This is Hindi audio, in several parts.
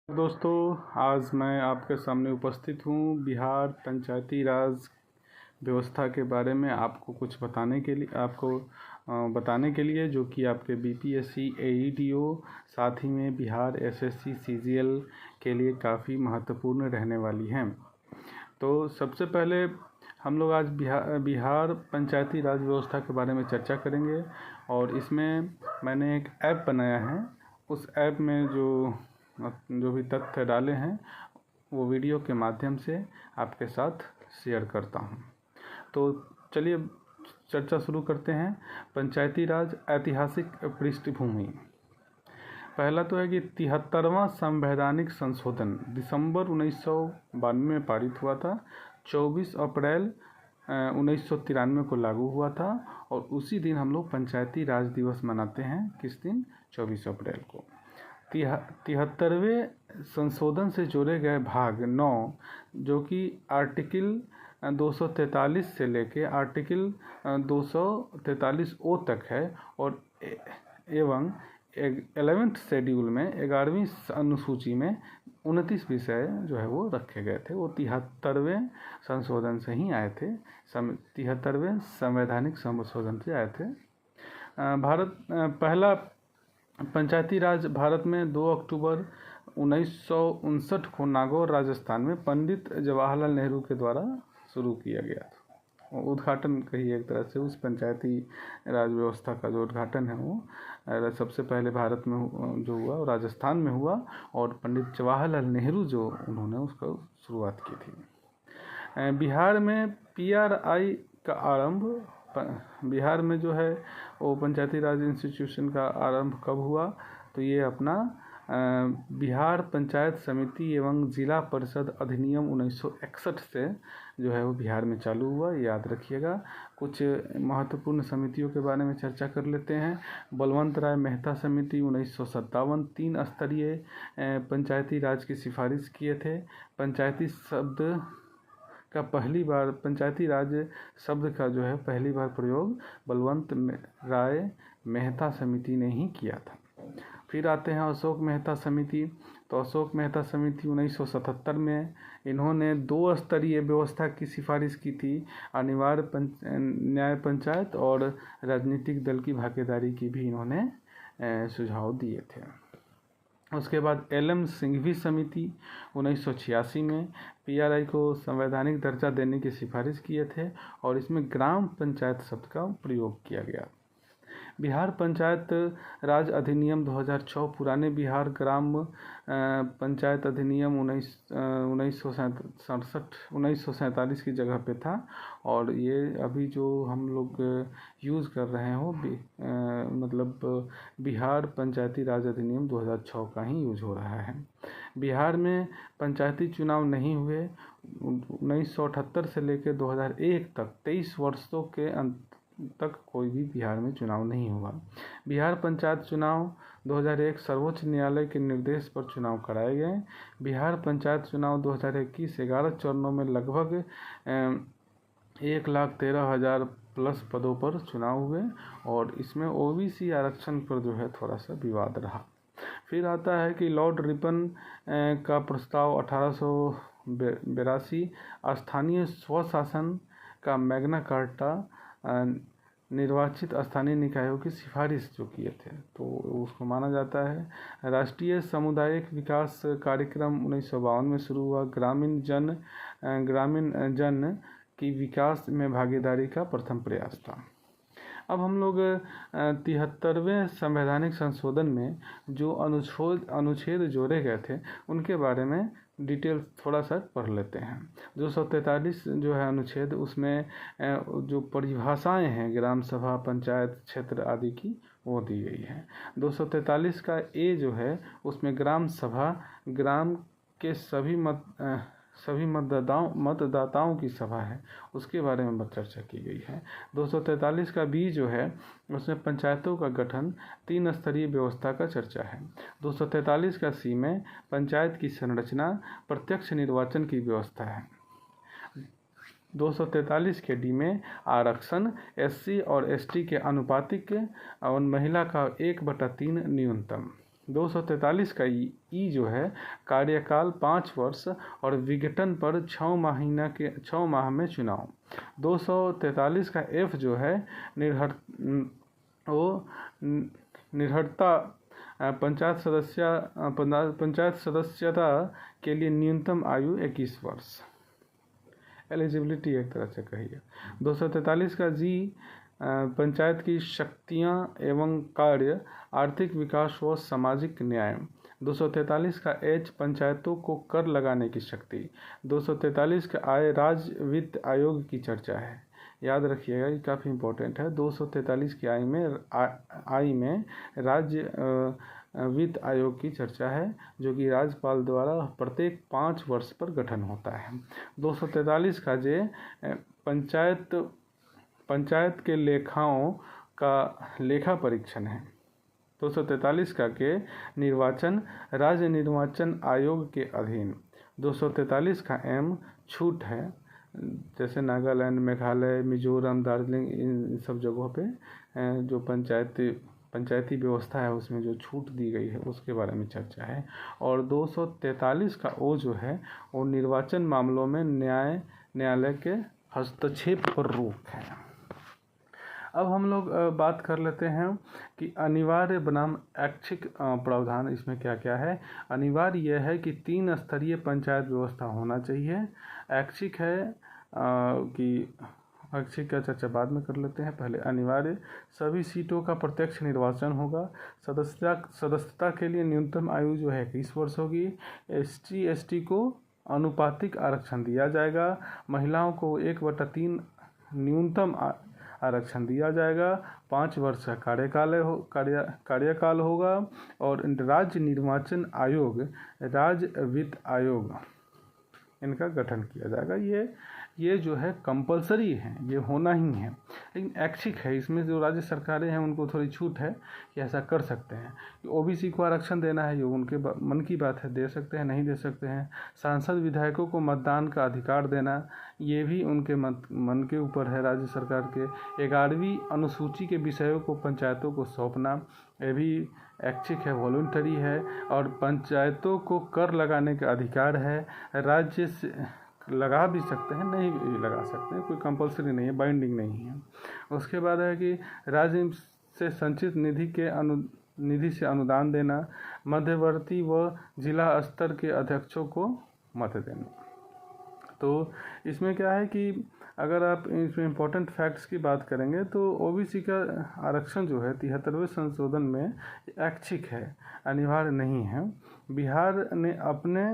दोस्तों, आज मैं आपके सामने उपस्थित हूँ बिहार पंचायती राज व्यवस्था के बारे में आपको कुछ बताने के लिए जो कि आपके बीपीएससी एईटीओ साथ ही में बिहार एसएससी सीजीएल के लिए काफ़ी महत्वपूर्ण रहने वाली हैं। तो सबसे पहले हम लोग आज बिहार पंचायती राज व्यवस्था के बारे में चर्चा करेंगे और इसमें मैंने एक ऐप बनाया है। उस ऐप में जो भी तथ्य डाले हैं वो वीडियो के माध्यम से आपके साथ शेयर करता हूं। तो चलिए चर्चा शुरू करते हैं। पंचायती राज ऐतिहासिक पृष्ठभूमि। पहला तो है कि 73वां संवैधानिक संशोधन दिसंबर 1992 में पारित हुआ था। 24 अप्रैल 1993 को लागू हुआ था और उसी दिन हम लोग पंचायती राज दिवस मनाते हैं। किस दिन? 24 अप्रैल को। 73वें संशोधन से जोड़े गए भाग 9 जो कि आर्टिकल 243 से लेके आर्टिकल 243 ओ तक है और एवं 11th शेड्यूल में 11वीं अनुसूची में 29 विषय जो है वो रखे गए थे। वो 73वें संशोधन से ही आए थे। 73वें संवैधानिक संशोधन से आए थे। पहला पंचायती राज भारत में 2 अक्टूबर 1959 को नागौर राजस्थान में पंडित जवाहरलाल नेहरू के द्वारा शुरू किया गया था। उद्घाटन कहिए एक तरह से उस पंचायती राज व्यवस्था का जो उद्घाटन है वो सबसे पहले भारत में जो हुआ वो राजस्थान में हुआ और पंडित जवाहरलाल नेहरू जो उन्होंने उसका शुरुआत की थी। बिहार में पीआरआई का आरंभ बिहार में जो है वो पंचायती राज इंस्टीट्यूशन का आरंभ कब हुआ? तो ये अपना बिहार पंचायत समिति एवं जिला परिषद अधिनियम 1961 से जो है वो बिहार में चालू हुआ। याद रखिएगा। कुछ महत्वपूर्ण समितियों के बारे में चर्चा कर लेते हैं। बलवंत राय मेहता समिति 1957 3 स्तरीय पंचायती राज की सिफारिश किए थे। पंचायती राज शब्द का जो है पहली बार प्रयोग बलवंत राय मेहता समिति ने ही किया था। फिर आते हैं अशोक मेहता समिति। तो अशोक मेहता समिति 1977 में इन्होंने 2 स्तरीय व्यवस्था की सिफारिश की थी। अनिवार्य न्याय पंचायत और राजनीतिक दल की भागीदारी की भी इन्होंने सुझाव दिए थे। उसके बाद एलएम सिंघवी समिति 1986 में पीआरआई को संवैधानिक दर्जा देने की सिफारिश किए थे और इसमें ग्राम पंचायत शब्द का प्रयोग किया गया। बिहार पंचायत राज अधिनियम 2006 पुराने बिहार ग्राम पंचायत अधिनियम 1947 की जगह पे था और ये अभी जो हम लोग यूज़ कर रहे हो मतलब बिहार पंचायती राज अधिनियम 2006 का ही यूज हो रहा है। बिहार में पंचायती चुनाव नहीं हुए। 1978 से लेकर 2001 तक 23 वर्षों के तक कोई भी बिहार में चुनाव नहीं हुआ। बिहार पंचायत चुनाव 2001 सर्वोच्च न्यायालय के निर्देश पर चुनाव कराए गए। बिहार पंचायत चुनाव 2021 11 चरणों में लगभग 1,13,000 प्लस पदों पर चुनाव हुए और इसमें ओबीसी आरक्षण पर जो है थोड़ा सा विवाद रहा। फिर आता है कि लॉर्ड रिपन का प्रस्ताव 1882 स्थानीय स्वशासन का मैग्ना कार्टा निर्वाचित स्थानीय निकायों की सिफारिश जो किए थे तो उसको माना जाता है। राष्ट्रीय सामुदायिक विकास कार्यक्रम 1952 में शुरू हुआ। ग्रामीण जन की विकास में भागीदारी का प्रथम प्रयास था। अब हम लोग 73वें संवैधानिक संशोधन में जो अनुच्छेद जोड़े गए थे उनके बारे में डिटेल थोड़ा सा पढ़ लेते हैं। 243 जो है अनुच्छेद उसमें जो परिभाषाएं हैं ग्राम सभा, पंचायत क्षेत्र आदि की वो दी गई है। 243 का ए जो है उसमें ग्राम सभा ग्राम के सभी मतदाताओं की सभा है उसके बारे में चर्चा की गई है। 243 का बी जो है उसमें पंचायतों का गठन 3 स्तरीय व्यवस्था का चर्चा है। 243 का सी में पंचायत की संरचना प्रत्यक्ष निर्वाचन की व्यवस्था है। 243 के डी में आरक्षण, एससी और एसटी के आनुपातिक और महिला का 1/3 न्यूनतम। 243 का ई जो है कार्यकाल 5 वर्ष और विघटन पर 6 माह में चुनाव। 243 का एफ जो है निर्भरता पंचायत सदस्यता के लिए न्यूनतम आयु 21 वर्ष, एलिजिबिलिटी एक तरह से कहिए। 243 का जी पंचायत की शक्तियां एवं कार्य, आर्थिक विकास व सामाजिक न्याय। 243 का एच पंचायतों को कर लगाने की शक्ति। 243 का आय राज्य वित्त आयोग की चर्चा है, याद रखिएगा ये काफ़ी इम्पोर्टेंट है। 243 की आय में राज्य वित्त आयोग की चर्चा है, जो कि राज्यपाल द्वारा प्रत्येक 5 वर्ष पर गठन होता है। 243 का जे पंचायत के लेखाओं का लेखा परीक्षण है। 243 का के निर्वाचन राज्य निर्वाचन आयोग के अधीन। 243 का एम छूट है, जैसे नागालैंड, मेघालय, मिजोरम, दार्जिलिंग, इन सब जगहों पे जो पंचायती व्यवस्था है उसमें जो छूट दी गई है उसके बारे में चर्चा है। और 243 का ओ जो है वो निर्वाचन मामलों में न्यायालय के हस्तक्षेप पर रोक है। अब हम लोग बात कर लेते हैं कि अनिवार्य बनाम ऐच्छिक प्रावधान इसमें क्या क्या है। अनिवार्य यह है कि 3 स्तरीय पंचायत व्यवस्था होना चाहिए। ऐच्छिक है कि ऐच्छिक का चर्चा बाद में कर लेते हैं, पहले अनिवार्य सभी सीटों का प्रत्यक्ष निर्वाचन होगा। सदस्यता के लिए न्यूनतम आयु जो है 21 वर्ष होगी। ST को अनुपातिक आरक्षण दिया जाएगा। महिलाओं को 1/3 न्यूनतम आरक्षण दिया जाएगा। 5 वर्ष का कार्यकाल होगा। और राज्य निर्वाचन आयोग, राज्य वित्त आयोग, इनका गठन किया जाएगा। ये जो है कंपलसरी है, ये होना ही है। लेकिन ऐच्छिक है, इसमें जो राज्य सरकारें हैं उनको थोड़ी छूट है कि ऐसा कर सकते हैं। OBC को आरक्षण देना है, ये उनके मन की बात है, दे सकते हैं, नहीं दे सकते हैं। सांसद विधायकों को मतदान का अधिकार देना, ये भी उनके मन के ऊपर है राज्य सरकार के। 11वीं अनुसूची के विषयों को पंचायतों को सौंपना, ये भी ऐच्छिक है, वॉलंटरी है। और पंचायतों को कर लगाने का अधिकार है। राज्य से लगा भी सकते हैं, नहीं भी लगा सकते हैं, कोई कंपलसरी नहीं है, बाइंडिंग नहीं है। उसके बाद है कि राज्य से संचित निधि से अनुदान देना, मध्यवर्ती व जिला स्तर के अध्यक्षों को मत देना। तो इसमें क्या है कि अगर आप इसमें इम्पोर्टेंट फैक्ट्स की बात करेंगे तो OBC का आरक्षण जो है 73वें संशोधन में ऐच्छिक है, अनिवार्य नहीं है। बिहार ने अपने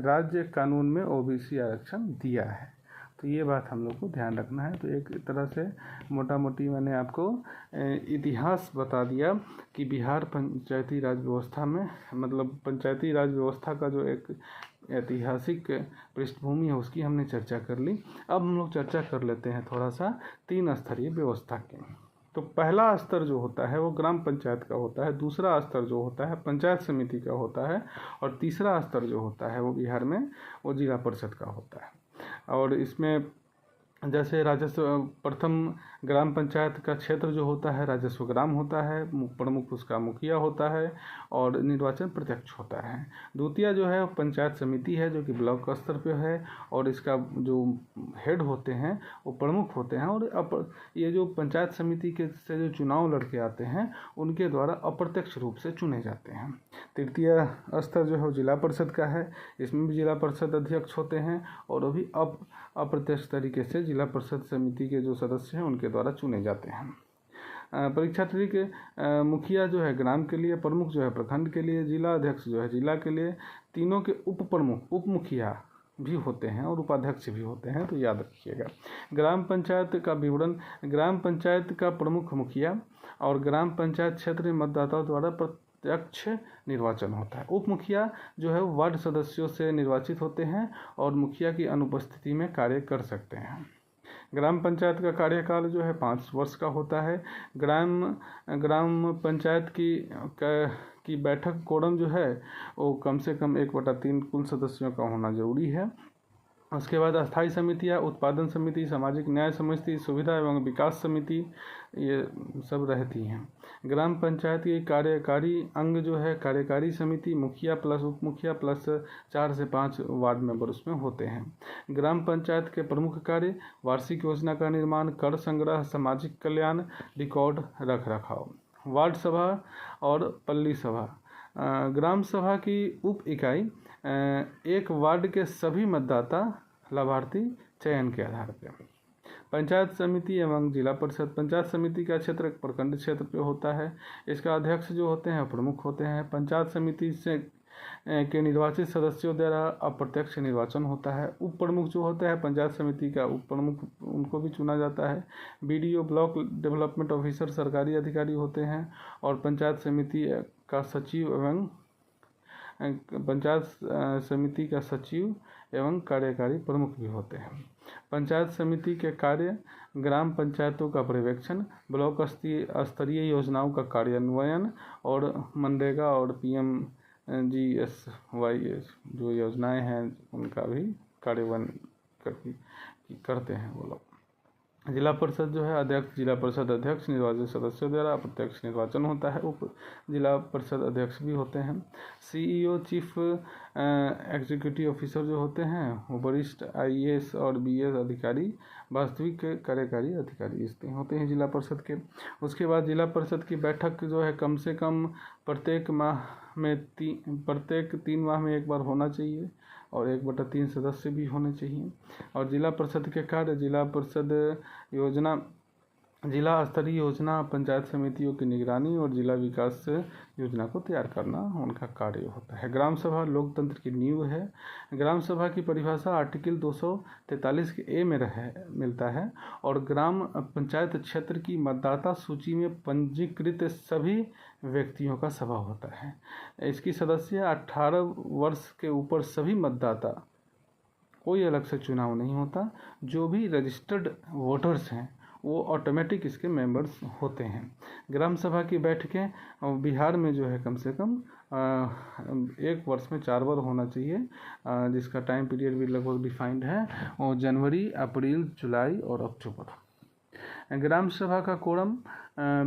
राज्य कानून में OBC आरक्षण दिया है, तो ये बात हम लोग को ध्यान रखना है। तो एक तरह से मोटा मोटी मैंने आपको इतिहास बता दिया कि बिहार पंचायती राज व्यवस्था में, मतलब पंचायती राज व्यवस्था का जो एक ऐतिहासिक पृष्ठभूमि है उसकी हमने चर्चा कर ली। अब हम लोग चर्चा कर लेते हैं थोड़ा सा 3 स्तरीय व्यवस्था के। तो पहला स्तर जो होता है वो ग्राम पंचायत का होता है, दूसरा स्तर जो होता है पंचायत समिति का होता है, और तीसरा स्तर जो होता है वो बिहार में वो जिला परिषद का होता है। और इसमें जैसे राजस्व, प्रथम ग्राम पंचायत का क्षेत्र जो होता है राजस्व ग्राम होता है, प्रमुख उसका मुखिया होता है और निर्वाचन प्रत्यक्ष होता है। द्वितीय जो है पंचायत समिति है जो कि ब्लॉक स्तर पे है, और इसका जो हेड होते हैं वो प्रमुख होते हैं। और ये जो पंचायत समिति के से जो चुनाव लड़के आते हैं उनके द्वारा अप्रत्यक्ष रूप से चुने जाते हैं। तृतीय स्तर जो है जिला परिषद का है, इसमें भी जिला परिषद अध्यक्ष होते हैं और वो भी अप्रत्यक्ष तरीके से जिला परिषद समिति के जो सदस्य हैं उनके द्वारा चुने जाते हैं। परीक्षा ट्री के मुखिया जो है ग्राम के लिए, प्रमुख जो है प्रखंड के लिए, जिला अध्यक्ष जो है जिला के लिए, तीनों के उप प्रमुख उप मुखिया भी होते हैं और उपाध्यक्ष भी होते हैं, तो याद रखिएगा। ग्राम पंचायत का विवरण, ग्राम पंचायत का प्रमुख मुखिया और ग्राम पंचायत क्षेत्र में मतदाताओं द्वारा प्रत्यक्ष निर्वाचन होता है। उप मुखिया जो है वार्ड सदस्यों से निर्वाचित होते हैं और मुखिया की अनुपस्थिति में कार्य कर सकते हैं। ग्राम पंचायत का कार्यकाल जो है 5 वर्ष का होता है। ग्राम पंचायत की बैठक कोरम जो है वो कम से कम 1/3 कुल सदस्यों का होना जरूरी है। उसके बाद अस्थायी समितियाँ, उत्पादन समिति, सामाजिक न्याय समिति, सुविधा एवं विकास समिति, ये सब रहती हैं। ग्राम पंचायत की कार्यकारी अंग जो है कार्यकारी समिति, मुखिया प्लस उप मुखिया प्लस 4 से 5 वार्ड मेंबर उसमें होते हैं। ग्राम पंचायत के प्रमुख कार्य वार्षिक योजना का निर्माण, कर संग्रह, सामाजिक कल्याण, रिकॉर्ड रख रखाव। वार्ड सभा और पल्ली सभा। ग्राम सभा की उप इकाई एक वार्ड के सभी मतदाता लाभार्थी चयन के आधार पर। पंचायत समिति एवं जिला परिषद। पंचायत समिति का क्षेत्र प्रखंड क्षेत्र पे होता है। इसका अध्यक्ष जो होते हैं प्रमुख होते हैं। पंचायत समिति से के निर्वाचित सदस्यों द्वारा अप्रत्यक्ष निर्वाचन होता है। उप प्रमुख जो होता है पंचायत समिति का उप प्रमुख, उनको भी चुना जाता है। बीडीओ ब्लॉक डेवलपमेंट ऑफिसर सरकारी अधिकारी होते हैं और पंचायत समिति का सचिव एवं कार्यकारी प्रमुख भी होते हैं। पंचायत समिति के कार्य ग्राम पंचायतों का पर्यवेक्षण, ब्लॉक स्तरीय योजनाओं का कार्यान्वयन और मनरेगा और PMGSY जो योजनाएं हैं उनका भी कार्यान्वयन करते हैं वो लोग। जिला परिषद जो है अध्यक्ष, जिला परिषद अध्यक्ष निर्वाचित सदस्यों द्वारा अप्रत्यक्ष निर्वाचन होता है। उप जिला परिषद अध्यक्ष भी होते हैं। CEO चीफ एग्जीक्यूटिव ऑफिसर जो होते हैं वो वरिष्ठ IAS और BS अधिकारी, वास्तविक कार्यकारी अधिकारी इसमें होते हैं जिला परिषद के। उसके बाद जिला परिषद की बैठक जो है कम से कम प्रत्येक 3 माह में एक बार होना चाहिए और 1/3 सदस्य भी होने चाहिए। और जिला परिषद के कार्य जिला परिषद योजना, जिला स्तरीय योजना, पंचायत समितियों की निगरानी और जिला विकास योजना को तैयार करना उनका कार्य होता है। ग्राम सभा लोकतंत्र की नींव है। ग्राम सभा की परिभाषा आर्टिकल 243 के A में मिलता है और ग्राम पंचायत क्षेत्र की मतदाता सूची में पंजीकृत सभी व्यक्तियों का सभा होता है। इसकी सदस्य 18 वर्ष के ऊपर सभी मतदाता, कोई अलग से चुनाव नहीं होता। जो भी रजिस्टर्ड वोटर्स हैं वो ऑटोमेटिक इसके मेंबर्स होते हैं। ग्राम सभा की बैठकें बिहार में जो है कम से कम 1 वर्ष में 4 बार होना चाहिए, जिसका टाइम पीरियड भी लगभग डिफाइंड है और जनवरी, अप्रैल, जुलाई और अक्टूबर। ग्राम सभा का कोरम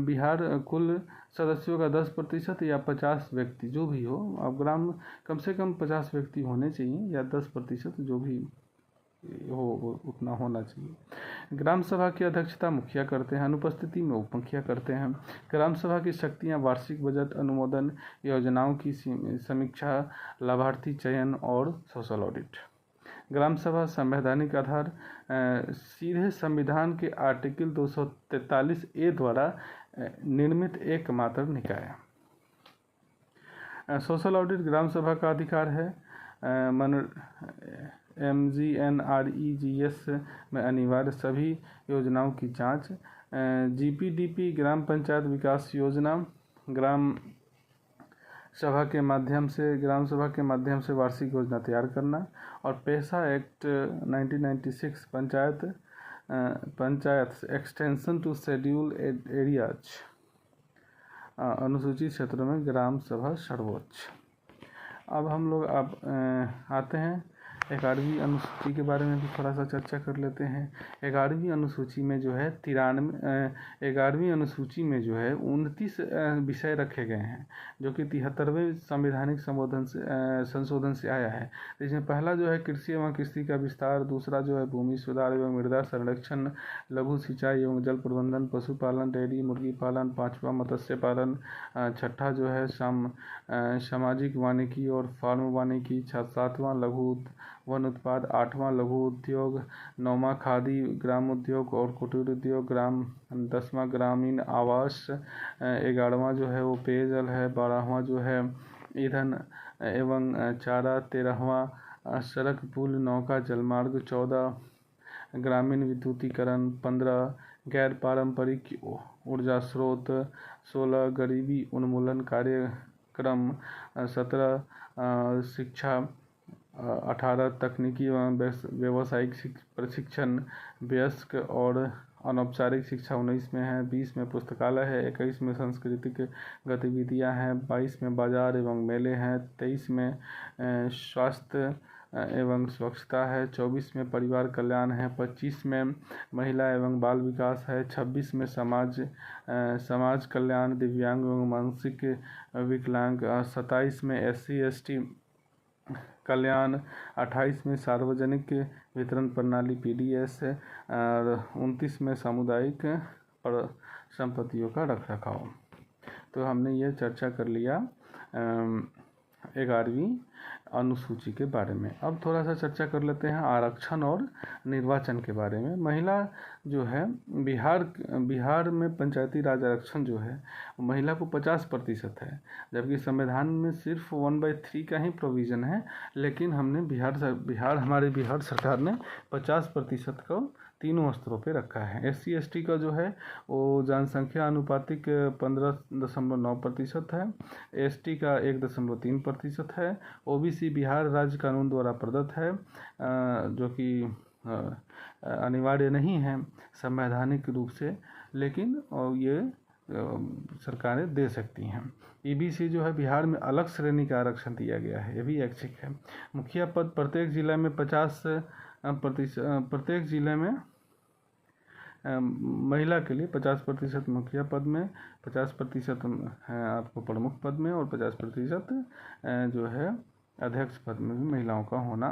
बिहार कुल सदस्यों का 10% या 50 व्यक्ति जो भी हो, अब ग्राम कम से कम 50 व्यक्ति होने चाहिए या 10% जो भी हो उतना होना चाहिए। ग्राम सभा की अध्यक्षता मुखिया करते हैं, अनुपस्थिति में उप मुखिया करते हैं। ग्राम सभा की शक्तियां वार्षिक बजट अनुमोदन, योजनाओं की समीक्षा, लाभार्थी चयन और सोशल ऑडिट। ग्राम सभा संवैधानिक आधार सीधे संविधान के आर्टिकल 243A द्वारा निर्मित एकमात्र निकाय। सोशल ऑडिट ग्राम सभा का अधिकार है। MGNREGS में अनिवार्य सभी योजनाओं की जांच। GPDP ग्राम पंचायत विकास योजना ग्राम सभा के माध्यम से वार्षिक योजना तैयार करना। और PESA act 1996 panchayat extension to scheduled areas, अनुसूचित क्षेत्रों में ग्राम सभा सर्वोच्च। अब हम लोग आते हैं 11वीं अनुसूची के बारे में भी थोड़ा सा चर्चा कर लेते हैं। 11वीं अनुसूची में जो है 11वीं अनुसूची में जो है 29 विषय रखे गए हैं जो कि 73वें संवैधानिक संशोधन से आया है। इसमें पहला जो है कृषि एवं कृषि का विस्तार, दूसरा जो है भूमि सुधार एवं मृदा संरक्षण, लघु सिंचाई एवं जल प्रबंधन, पशुपालन, डेयरी मुर्गी पालन, 5वां मत्स्य पालन, 6ठा जो है सामाजिक वानिकी और फार्म वानिकी, 7वां लघु वन उत्पाद, 8वां लघु उद्योग, 9वां खादी ग्राम उद्योग और कुटीर उद्योग, 10वां ग्रामीण आवास, 11वां जो है वो पेयजल है, 12वां जो है ईंधन एवं चारा, 13वां सड़क पुल नौका जलमार्ग, 14 ग्रामीण विद्युतीकरण, 15 गैर पारंपरिक ऊर्जा स्रोत, 16 गरीबी उन्मूलन कार्यक्रम, 17 शिक्षा, 18 तकनीकी एवं व्यावसायिक प्रशिक्षण वयस्क और अनौपचारिक शिक्षा 19 में है, 20 में पुस्तकालय है, 21 में सांस्कृतिक गतिविधियां हैं, 22 में बाजार एवं मेले हैं, 23 में स्वास्थ्य एवं स्वच्छता है, 24 में परिवार कल्याण है, 25 में महिला एवं बाल विकास है, 26 में समाज कल्याण, दिव्यांग एवं मानसिक विकलांग, 27 में SC ST कल्याण, 28 में सार्वजनिक वितरण प्रणाली PDS है, और 29 में सामुदायिक संपत्तियों का रखरखाव। तो हमने ये चर्चा कर लिया 11वीं अनुसूची के बारे में। अब थोड़ा सा चर्चा कर लेते हैं आरक्षण और निर्वाचन के बारे में। महिला जो है बिहार में पंचायती राज आरक्षण जो है महिला को 50% है, जबकि संविधान में सिर्फ 1/3 का ही प्रोविज़न है, लेकिन हमने हमारे बिहार सरकार ने 50% को तीनों स्तरों पे रखा है। SC ST का जो है वो जनसंख्या अनुपातिक 15.9% है, ST का 1.3% है, OBC बिहार राज्य कानून द्वारा प्रदत्त है, जो कि अनिवार्य नहीं है संवैधानिक रूप से, लेकिन ये सरकारें दे सकती हैं। EBC जो है बिहार में अलग श्रेणी का आरक्षण दिया गया है, ये भी ऐच्छिक है। मुखिया पद प्रत्येक जिले में 50%, प्रत्येक जिले में महिला के लिए 50% मुखिया पद में, 50% है आपको प्रमुख पद में, और 50% जो है अध्यक्ष पद में भी महिलाओं का होना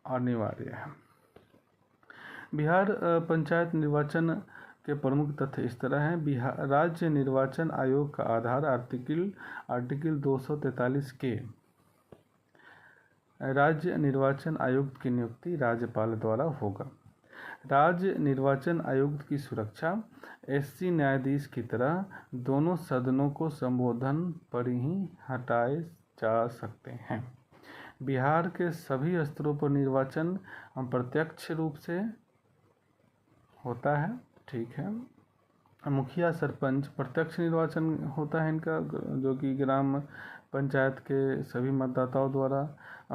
अनिवार्य है। बिहार पंचायत निर्वाचन के प्रमुख तथ्य इस तरह हैं। बिहार राज्य निर्वाचन आयोग का आधार आर्टिकल 243 के राज्य निर्वाचन आयुक्त की नियुक्ति राज्यपाल द्वारा होगा। राज्य निर्वाचन आयुक्त की सुरक्षा SC न्यायाधीश की तरह दोनों सदनों को संबोधन पर ही हटाए जा सकते हैं। बिहार के सभी स्तरों पर निर्वाचन प्रत्यक्ष रूप से होता है, ठीक है। मुखिया सरपंच प्रत्यक्ष निर्वाचन होता है इनका, जो कि ग्राम पंचायत के सभी मतदाताओं द्वारा।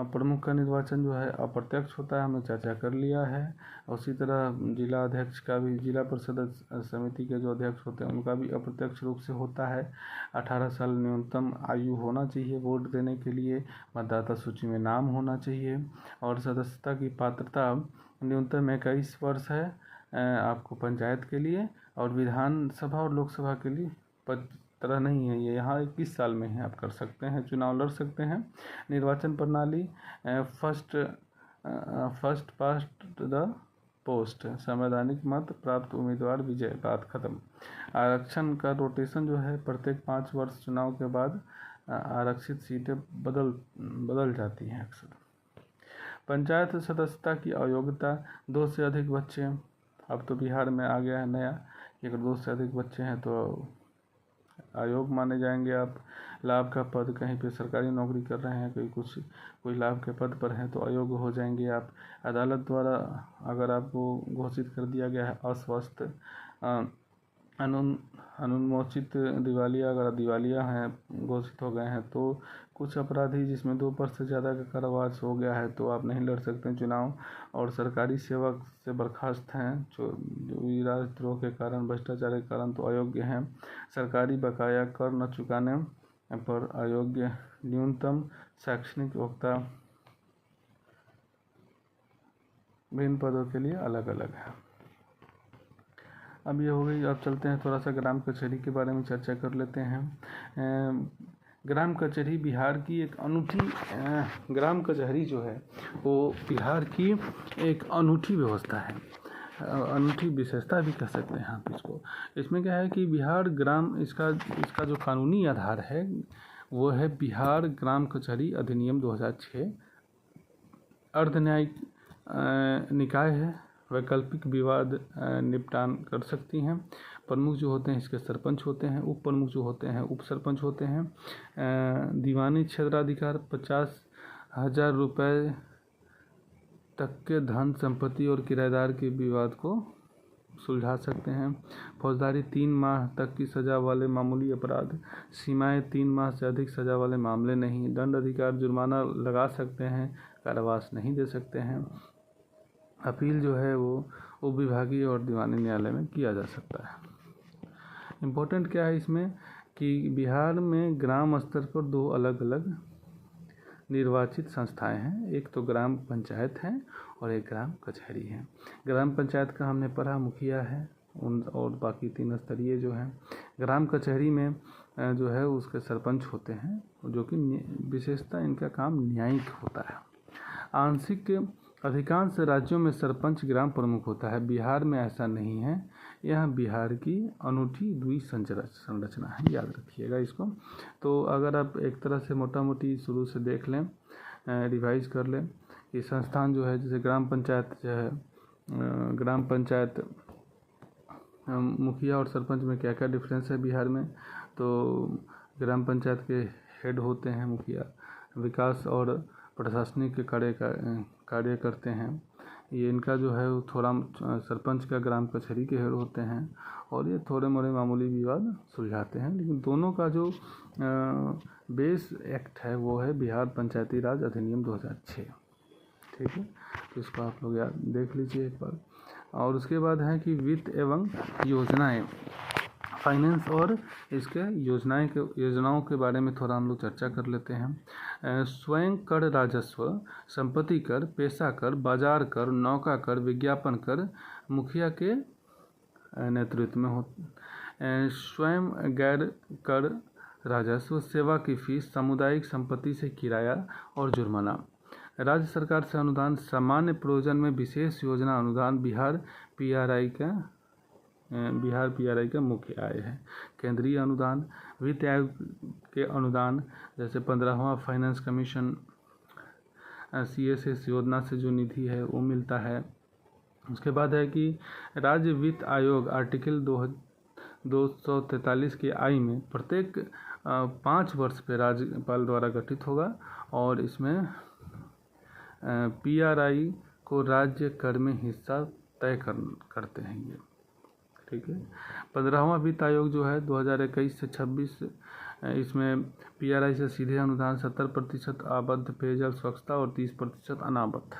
प्रमुख का निर्वाचन जो है अप्रत्यक्ष होता है, हमने चर्चा कर लिया है। उसी तरह जिला अध्यक्ष का भी, जिला परिषद समिति के जो अध्यक्ष होते हैं उनका भी अप्रत्यक्ष रूप से होता है। 18 साल न्यूनतम आयु होना चाहिए वोट देने के लिए, मतदाता सूची में नाम होना चाहिए, और सदस्यता की पात्रता न्यूनतम 21 वर्ष है आपको पंचायत के लिए, और विधानसभा और लोकसभा के लिए तरह नहीं है, ये यहाँ 21 साल में है, आप कर सकते हैं, चुनाव लड़ सकते हैं। निर्वाचन प्रणाली फर्स्ट पास्ट द पोस्ट, संवैधानिक मत प्राप्त उम्मीदवार विजय, बात खत्म। आरक्षण का रोटेशन जो है प्रत्येक 5 वर्ष चुनाव के बाद आरक्षित सीटें बदल जाती हैं अक्सर। पंचायत सदस्यता की अयोग्यता 2 से अधिक बच्चे, अब तो बिहार में आ गया है नया कि अगर 2 से अधिक बच्चे हैं तो आयोग माने जाएंगे आप। लाभ का पद, कहीं पे सरकारी नौकरी कर रहे हैं, कोई लाभ के पद पर हैं तो अयोग्य हो जाएंगे आप। अदालत द्वारा अगर आपको घोषित कर दिया गया है अस्वस्थ, अनुन्मोचित दिवालिया, अगर दिवालिया हैं घोषित हो गए हैं, तो कुछ अपराधी जिसमें 2 वर्ष से ज़्यादा का कारावास हो गया है तो आप नहीं लड़ सकते हैं चुनाव। और सरकारी सेवक से बर्खास्त हैं जो राजद्रोह के कारण, भ्रष्टाचार के कारण, तो अयोग्य हैं। सरकारी बकाया कर न चुकाने पर अयोग्य। न्यूनतम शैक्षणिक योग्यता विभिन्न पदों के लिए अलग अलग है। अब ये हो गई। अब चलते हैं थोड़ा सा ग्राम कचहरी के बारे में चर्चा कर लेते हैं। ग्राम कचहरी बिहार की एक अनूठी, ग्राम कचहरी जो है वो बिहार की एक अनूठी व्यवस्था है, अनूठी विशेषता भी कह सकते हैं आप इसको। इसमें क्या है कि बिहार ग्राम, इसका जो कानूनी आधार है वो है बिहार ग्राम कचहरी अधिनियम 2006। अर्ध न्यायिक निकाय है, वैकल्पिक विवाद निपटान कर सकती हैं। प्रमुख जो होते हैं इसके सरपंच होते हैं, उप प्रमुख जो होते हैं उप सरपंच होते हैं। दीवानी क्षेत्राधिकार 50,000 रुपये तक के धन संपत्ति और किराएदार के विवाद को सुलझा सकते हैं। फौजदारी 3 माह तक की सज़ा वाले मामूली अपराध, सीमाएं 3 माह से अधिक सज़ा वाले मामले नहीं। दंड अधिकार जुर्माना लगा सकते हैं, कारावास नहीं दे सकते हैं। अपील जो है वो उपविभागीय और दीवानी न्यायालय में किया जा सकता है। इम्पोर्टेंट क्या है इसमें कि बिहार में ग्राम स्तर पर 2 अलग अलग निर्वाचित संस्थाएं हैं, एक तो ग्राम पंचायत है और एक ग्राम कचहरी है। ग्राम पंचायत का हमने पढ़ा मुखिया है और बाकी 3 स्तरीय जो हैं। ग्राम कचहरी में जो है उसके सरपंच होते हैं, जो कि विशेषता इनका काम न्यायिक होता है। आंशिक अधिकांश राज्यों में सरपंच ग्राम प्रमुख होता है, बिहार में ऐसा नहीं है। यह बिहार की अनूठी संरचना है, याद रखिएगा इसको। तो अगर आप एक तरह से मोटा मोटी शुरू से देख लें, रिवाइज कर लें, ये संस्थान जो है जैसे ग्राम पंचायत जो है, ग्राम पंचायत मुखिया और सरपंच में क्या क्या डिफरेंस है बिहार में। तो ग्राम पंचायत के हेड होते हैं मुखिया, विकास और प्रशासनिक कार्य करते हैं। ये इनका जो है थोड़ा सरपंच का ग्राम कचहरी के हेड होते हैं और ये थोड़े मोड़े मामूली विवाद सुलझाते हैं। लेकिन दोनों का जो बेस एक्ट है वो है बिहार पंचायती राज अधिनियम 2006, ठीक है। तो इसको आप लोग याद देख लीजिए एक बार। और उसके बाद है कि वित्त एवं योजनाएं, फाइनेंस और इसके योजनाओं के बारे में थोड़ा हम लोग चर्चा कर लेते हैं। स्वयं कर, राजस्व, संपत्ति कर, पेशा कर, बाजार कर, नौका कर, विज्ञापन कर मुखिया के नेतृत्व में हो। स्वयं गैर कर, राजस्व, सेवा की फीस, सामुदायिक संपत्ति से किराया और जुर्माना। राज्य सरकार से अनुदान, सामान्य प्रयोजन में विशेष योजना अनुदान बिहार पीआरआई का मुख्य आय है। केंद्रीय अनुदान, वित्त आयोग के अनुदान, जैसे 15वां फाइनेंस कमीशन CSS योजना से जो निधि है वो मिलता है। उसके बाद है कि राज्य वित्त आयोग आर्टिकल 243 की आई में प्रत्येक 5 वर्ष पे राज्यपाल द्वारा गठित होगा और इसमें PRI को राज्य कर में हिस्सा तय करते हैं ये, ठीक है। 15वां वित्त आयोग जो है 2021 से 26, इसमें PRI से सीधे अनुदान 70% आबद्ध पेयजल स्वच्छता और 30% अनाबद्ध।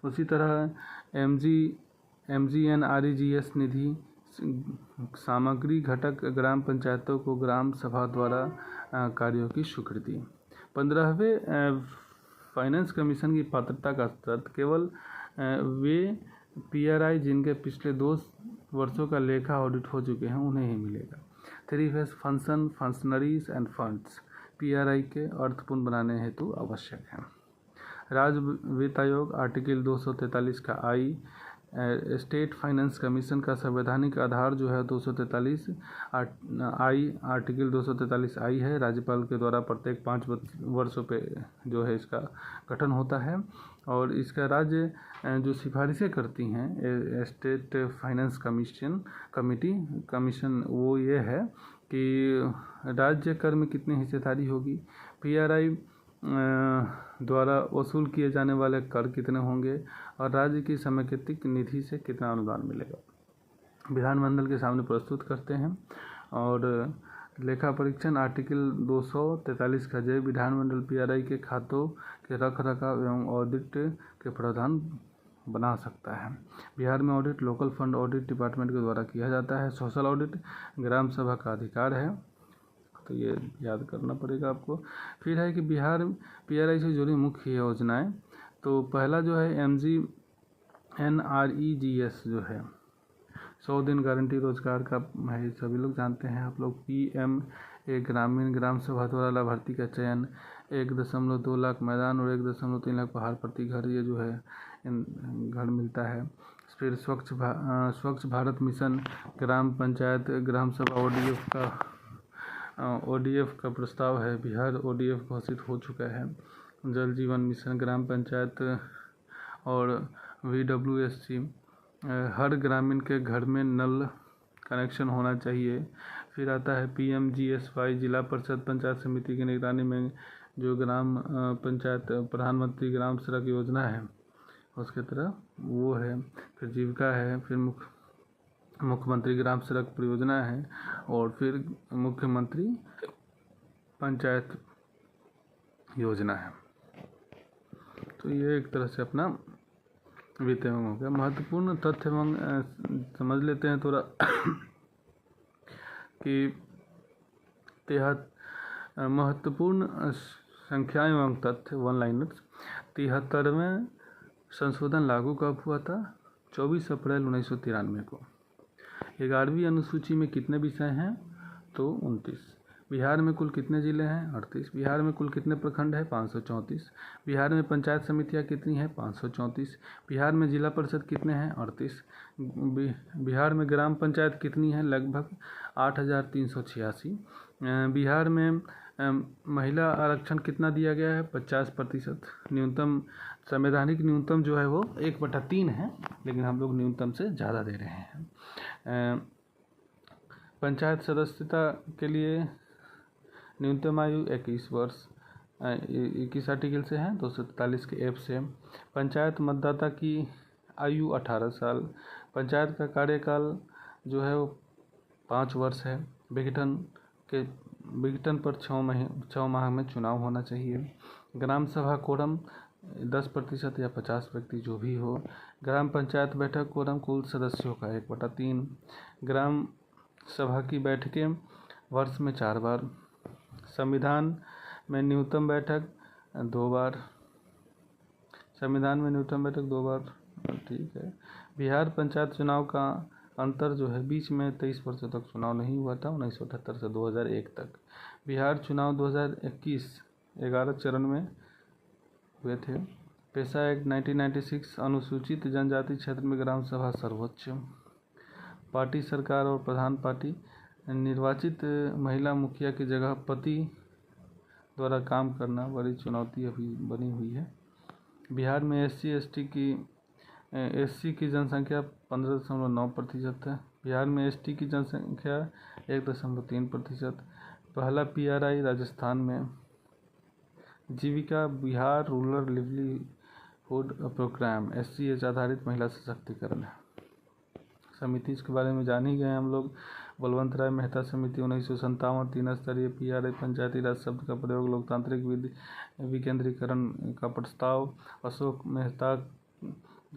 उसी तरह MGNREGS निधि सामग्री घटक ग्राम पंचायतों को ग्राम सभा द्वारा कार्यों की स्वीकृति। 15वें फाइनेंस कमीशन की पात्रता का शर्त केवल वे PRI जिनके पिछले 2 वर्षों का लेखा ऑडिट हो चुके हैं उन्हें ही मिलेगा। 3 phase function, functionaries end funds PRI के अर्थपूर्ण बनाने हेतु आवश्यक है। राज्य वित्त आयोग आर्टिकल 243 का आई, स्टेट फाइनेंस कमीशन का संवैधानिक आधार जो है 243 आई, आर्टिकल 243 आई है। राज्यपाल के द्वारा प्रत्येक 5 वर्षों पे जो है इसका गठन होता है और इसका राज्य जो सिफारिशें करती हैं स्टेट फाइनेंस कमीशन वो ये है कि राज्य कर में कितनी हिस्सेदारी होगी, PRI द्वारा वसूल किए जाने वाले कर कितने होंगे और राज्य की समेकित निधि से कितना अनुदान मिलेगा। विधानमंडल के सामने प्रस्तुत करते हैं और लेखा परीक्षण आर्टिकल 243 का जय विधानमंडल PRI के खातों के रखरखाव एवं ऑडिट के प्रावधान बना सकता है। बिहार में audit local fund audit department के द्वारा किया जाता है। सोशल ऑडिट ग्राम सभा का अधिकार है, तो ये याद करना पड़ेगा आपको। फिर है कि बिहार PRI से जुड़ी मुख्य योजनाएं, तो पहला जो है MGNREGS जो है 100 दिन गारंटी रोजगार का है, सभी लोग जानते हैं आप लोग। PMA ग्रामीण ग्राम सभा द्वारा लाभार्थी का चयन, 1.2 लाख मैदान और 1.3 लाख पहाड़ प्रति घर, ये जो है घर मिलता है। फिर स्वच्छ भारत मिशन, ग्राम पंचायत ग्राम सभा ODF का प्रस्ताव है, बिहार ODF घोषित हो चुका है। जल जीवन मिशन, ग्राम पंचायत और VWSC, हर ग्रामीण के घर में नल कनेक्शन होना चाहिए। फिर आता है PMGSY, जिला परिषद पंचायत समिति की निगरानी में जो ग्राम पंचायत प्रधानमंत्री ग्राम सड़क योजना है उसके तरह वो है। फिर जीविका है, फिर मुख्यमंत्री ग्राम सड़क परियोजना है और फिर मुख्यमंत्री पंचायत योजना है। तो ये एक तरह से अपना वित्त एवं हो गया। महत्वपूर्ण तथ्य एवं समझ लेते हैं थोड़ा कि महत्वपूर्ण संख्याएं एवं तथ्य वन लाइनर्स। 73वें संशोधन लागू कब हुआ था? 24 अप्रैल 1993 को। 11वीं अनुसूची में कितने विषय हैं? तो 29। बिहार में कुल कितने जिले हैं? 38। बिहार में कुल कितने प्रखंड हैं? 534। बिहार में पंचायत समितियां कितनी हैं? 534। बिहार में जिला परिषद कितने हैं? 38। बिहार में ग्राम पंचायत कितनी है? लगभग 8386। बिहार में महिला आरक्षण कितना दिया गया है? 50%। न्यूनतम संवैधानिक न्यूनतम जो है वो 1/3 है, लेकिन हम लोग न्यूनतम से ज़्यादा दे रहे हैं। पंचायत सदस्यता के लिए न्यूनतम आयु 21 वर्ष 21 आर्टिकल से है, 243 के एफ से। पंचायत मतदाता की आयु 18 साल। पंचायत का कार्यकाल जो है वो 5 वर्ष है। विघटन पर 6 माह में चुनाव होना चाहिए। ग्राम सभा कोरम 10% या 50 व्यक्ति जो भी हो। ग्राम पंचायत बैठक कोरम कुल सदस्यों का 1/3। ग्राम सभा की बैठकें वर्ष में 4 बार। संविधान में न्यूनतम बैठक 2 बार। संविधान में न्यूनतम बैठक 2 बार, ठीक है। बिहार पंचायत चुनाव का अंतर जो है, बीच में 23 वर्षों तक चुनाव नहीं हुआ था, 1978 से 2001 तक। बिहार चुनाव 2021 11 चरण में हुए थे। पेशा एक्ट 1996। अनुसूचित जनजाति क्षेत्र में ग्राम सभा सर्वोच्च। पार्टी सरकार और प्रधान पार्टी। निर्वाचित महिला मुखिया की जगह पति द्वारा काम करना बड़ी चुनौती अभी बनी हुई है। बिहार में एससी की जनसंख्या 15.9% है। बिहार में एसटी की जनसंख्या 1.3%। पहला पीआरआई राजस्थान में। Jeevika Bihar rural livelihood programme SCH आधारित महिला सशक्तिकरण है। समिति के बारे में जान ही गए हम लोग। बलवंत राय मेहता समिति 1957। 3 स्तरीय पीआरआई पंचायती राज शब्द का प्रयोग। लोकतांत्रिक विकेंद्रीकरण का प्रस्ताव। अशोक मेहता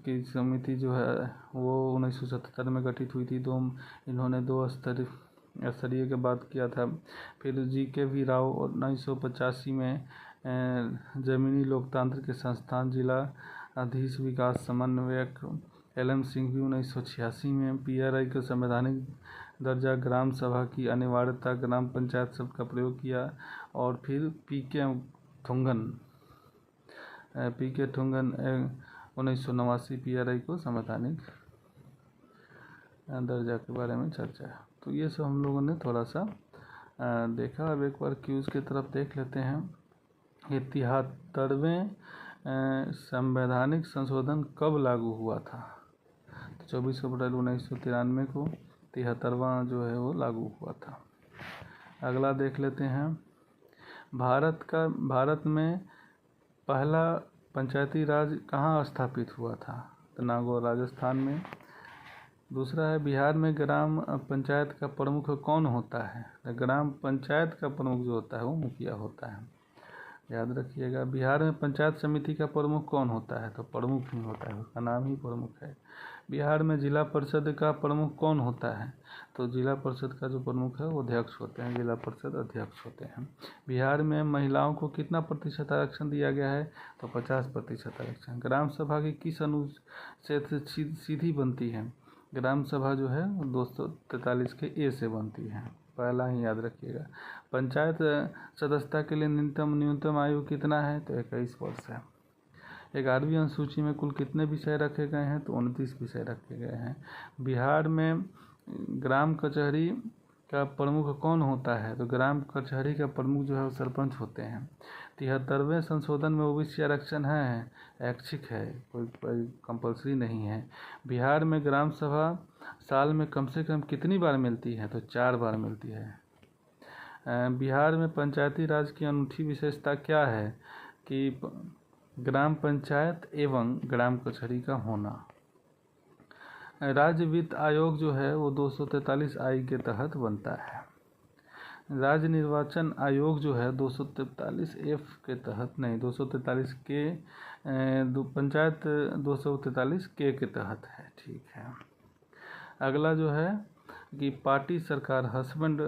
की समिति जो है वो 1977 में गठित हुई थी। इन्होंने 2 स्तरीय के बाद किया था। फिर GKV राव 1985 में जमीनी लोकतंत्र के संस्थान जिला अधीश विकास समन्वयक। LM सिंघवी 1986 में पीआरआई का संवैधानिक दर्जा, ग्राम सभा की अनिवार्यता, ग्राम पंचायत शब्द का प्रयोग किया। और फिर PK ठुंगन 1989 पीआरआई को संवैधानिक दर्जा के बारे में चर्चा है। तो ये सब हम लोगों ने थोड़ा सा देखा। अब एक बार क्यूज की तरफ देख लेते हैं। 73वें संवैधानिक संशोधन कब लागू हुआ था? तो 24 अप्रैल 1993 को 73वां जो है वो लागू हुआ था। अगला देख लेते हैं। भारत में पहला पंचायती राज कहाँ स्थापित हुआ था? तो नागौर राजस्थान में। दूसरा है, बिहार में ग्राम पंचायत का प्रमुख कौन होता है? तो ग्राम पंचायत का प्रमुख जो होता है वो मुखिया होता है, याद रखिएगा। बिहार में पंचायत समिति का प्रमुख कौन होता है? तो प्रमुख ही होता है, उसका नाम ही प्रमुख है। बिहार में जिला परिषद का प्रमुख कौन होता है? तो जिला परिषद का जो प्रमुख है वो अध्यक्ष होते हैं, जिला परिषद अध्यक्ष होते हैं। बिहार में महिलाओं को कितना प्रतिशत आरक्षण दिया गया है? तो 50% आरक्षण। ग्राम सभा की किस अनुच्छेद से सीधी बनती है? ग्राम सभा जो है 243 के ए से बनती है, पहला ही याद रखिएगा। पंचायत सदस्यता के लिए न्यूनतम आयु कितना है? तो 21 वर्ष है। 11वीं अनुसूची में कुल कितने विषय रखे गए हैं? तो 29 विषय रखे गए हैं। बिहार में ग्राम कचहरी का प्रमुख कौन होता है? तो ग्राम कचहरी का प्रमुख जो है वो सरपंच होते हैं। 73वें संशोधन में OBC आरक्षण है, ऐच्छिक है, कोई कंपलसरी नहीं है। बिहार में ग्राम सभा साल में कम से कम कितनी बार मिलती है? तो 4 बार मिलती है। बिहार में पंचायती राज की अनूठी विशेषता क्या है? कि ग्राम पंचायत एवं ग्राम कचहरी का होना। राज्य वित्त आयोग जो है वो 243 आई के तहत बनता है। राज्य निर्वाचन आयोग जो है 243F के तहत नहीं 243 के पंचायत 243 के तहत है। ठीक है। अगला जो है कि पार्टी सरकार, हस्बैंड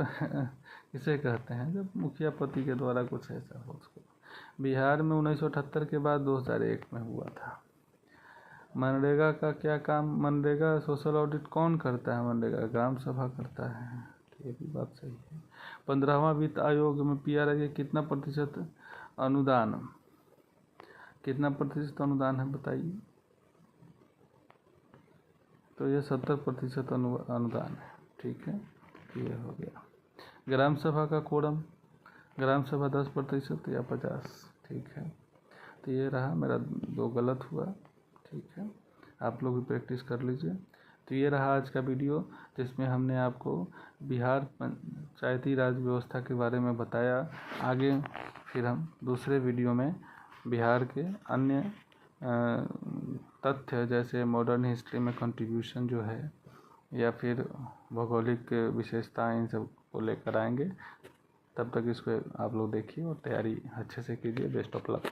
इसे कहते हैं जब मुखिया पति के द्वारा कुछ ऐसा हो उसको। बिहार में 1978 के बाद 2001 में हुआ था। मनरेगा का क्या काम, मनरेगा सोशल ऑडिट कौन करता है? मनरेगा ग्राम सभा करता है। ये भी बात सही है। 15वां वित्त आयोग में PRI के कितना प्रतिशत अनुदान, कितना प्रतिशत अनुदान है बताइए? तो ये 70% अनुदान है। ठीक है, ये हो गया। ग्राम सभा का कोडम, ग्राम सभा 10% या 50? ठीक है, तो ये रहा मेरा 2 गलत हुआ। ठीक है, आप लोग भी प्रैक्टिस कर लीजिए। तो ये रहा आज का वीडियो, जिसमें हमने आपको बिहार पंचायती राज व्यवस्था के बारे में बताया। आगे फिर हम दूसरे वीडियो में बिहार के अन्य तथ्य जैसे मॉडर्न हिस्ट्री में कंट्रीब्यूशन जो है या फिर भौगोलिक विशेषताएं, इन सब को लेकर आएंगे। तब तक इसको आप लोग देखिए और तैयारी अच्छे से कीजिए। Best of luck.